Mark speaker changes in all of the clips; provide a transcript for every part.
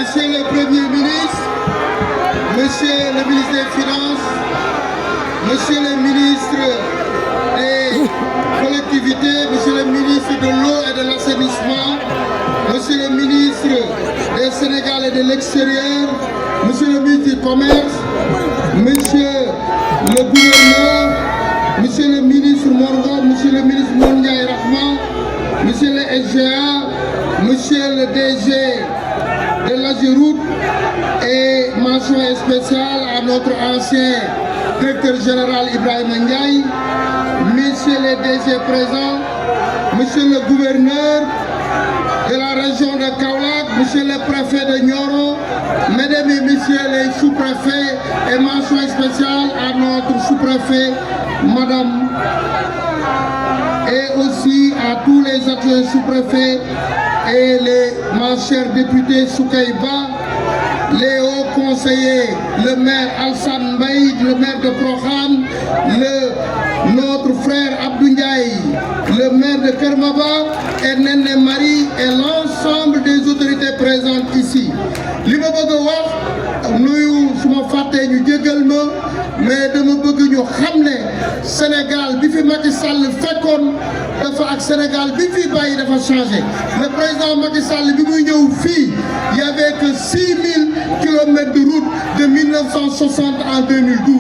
Speaker 1: Monsieur le Premier ministre, Monsieur le ministre des Finances, Monsieur le ministre des collectivités, Monsieur le ministre de l'eau et de l'assainissement, Monsieur le ministre des Sénégal et de l'extérieur, Monsieur le ministre du Commerce, Monsieur le gouverneur, Monsieur le ministre Morgo, Monsieur le ministre Moundiaï Rahman, Monsieur le SGA, Monsieur le DG de l'Ageroute et mention spéciale à notre ancien directeur général Ibrahim Ndiaye, Monsieur le DG présent, Monsieur le gouverneur de la région de Kaolack, Monsieur le préfet de Nioro, Mesdames et Messieurs les sous-préfets et mention spéciale à notre sous-préfet, Madame, et aussi à tous les adjoints sous-préfets et ma chère députée Soukaïba, les hauts conseillers, le maire Alsan Mbaye, le maire de Prokham, notre frère Abdou Ndiaye, le maire de Kermaba, et Nene Marie et l'ensemble des autorités présentes ici. Li ma bëgg a wax nuyu suma fàttee ñu jégal ma mais dama bëgg ñu xam ne Sénégal bi fi Macky Sall fekkoon dafa ak Sénégal bi fi bàyyi dafa changé. Le président Macky Sall bi muy ñëw fii y avait que 6000 kilomètres de route de 1960 en 2012.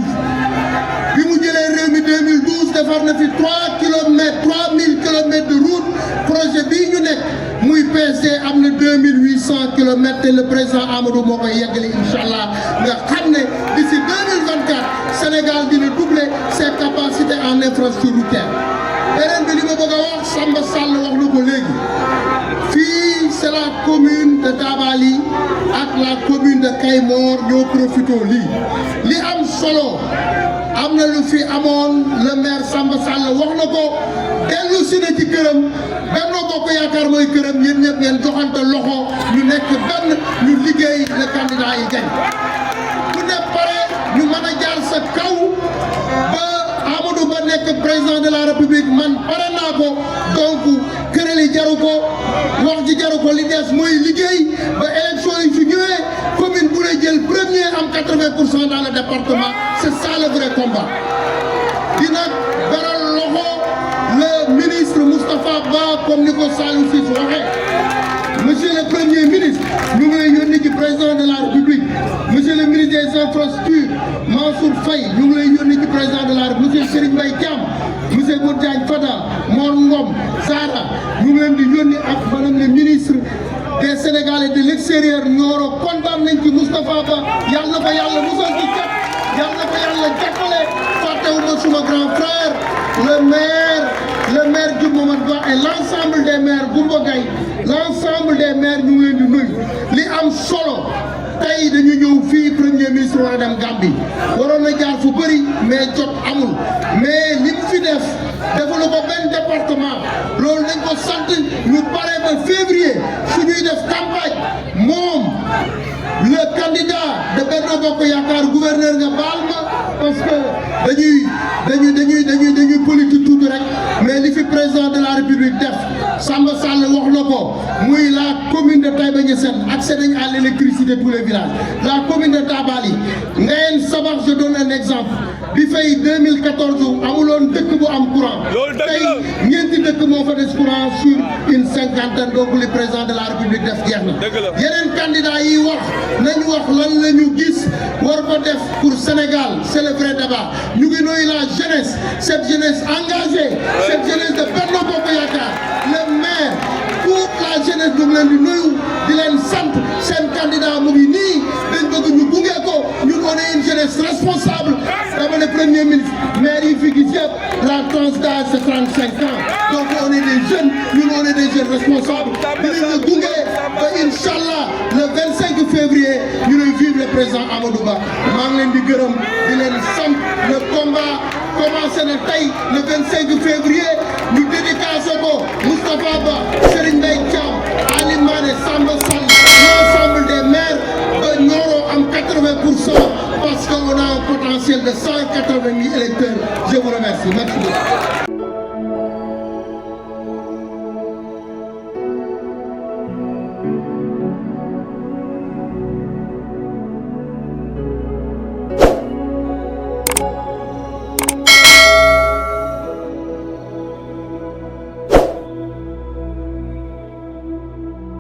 Speaker 1: bi mu jëlee réew mi 2012 defar na fi 3000 kilomètres de route projet bii ñu nekk muy PSD am na 2800 kilomètres te le président Amadou moo koy yeggali incha allah nga xam ne d'ici 2024 Sénégal dina doubler ses capacités en infrastructure routière. beneen bi li ma bëgg a wax Samba Sall wax na ko léegi fii c'est la commune de Dabali ak la commune de Kayemor ñoo profité lii li am solo. am na lu fi amoon le maire Samba Sall wax na ko dellu si na ci këram Benno Bokk Yaakaar mooy këram yéen ñëpp ngeen joxante loxo ñu nekk benn ñu liggéey le candidat yi gañ ku ne pare ñu mën a jaar sa kaw ba Amadou Ba nekk président de la République man pare naa ko donc këral yi jaru ko wax ji jaru ko li des mooy liggéey ba élection yi su ñëwee commune bu lay jël premier am 80% dans le département c'est ça le vrai combat dina beral loxo le ministre Moustapha Ba comme ni ko Saliou Ciss waxee monsieur le premier ministre ñu ngi lay yónni ci président de la République monsieur le ministre des infrastructures Mansour Faye ñu ngi lay yónni ci président de la République monsieur Serigne Mbaye Thiam monsieur Modou Diagne Fada Mor Ngom Sara ñu ngi leen di yónni ak madame le ministre des Sénégalais de l'extérieur Nioro kontaan nañ ci Moustapha Ba yàlla na ko yàlla musal ci cat yàlla na ko yàlla jàppale fàttewuma suma grand frère le maire Diouf Mamad Ba et l'ensemble des maires Goumba Gaye l'ensemble des maires ñu ngi leen di nuyu li am solo tey dañu ñëw fii premier ministre war a dem Gambie waroon na jaar fu bëri mais jot amul mais li mu fi def defalu ko benn département loolu dañ ko sant ñu pare ba février su ñuy def campagne moom le candidat de Benno Bokk Yaakaar gouverneur nga baal ma parce que dañuy politique tuuti rek mais li fi président de la République def Samba Sall wax na ko muy la commune de Taïba Niassène accès nañ à l'électricité tous les villages la commune de Dabali Ngayène Sabax je donne un exemple bi fay 2014 amuloon dëkk bu am courant tey ñeenti dëkk moo fa des courant sur une cinquantaine donc le président de la République def jeex na yeneen candidat yi wax nañu wax lan la ñu gis war ko def pour Sénégal c'est le vrai débat ñu ngi nuyu la jeunesse cette jeunesse engagée cette jeunesse de Benno Bokk Yaakaar le maire toute la jeunesse ñu ngi leen di nuyu di leen sant seen candidat mu ngi nii dañ bëgg ñu gunge ko ñun on est une jeunesse responsable dama ne premier ministre maire yi fi gis yëpp la tranche d'âge c'est 35 ans donc on est des jeunes ñun on est des jeunes responsables dinañ la gunge ba inchallah le 25 février ñu ne vive le président Amadou Ba maa ngi leen di gërëm di leen sant le combat commencé na tey le 25 février ñu dédicacé ko Moustapha Ba Serigne Mbaye Thiam Ali Mané Samba Sall l'ensemble des maires ba Nioro am 80% parce qu'on a un potentiel de 180 000 électeurs je vous remercie merci beaucoup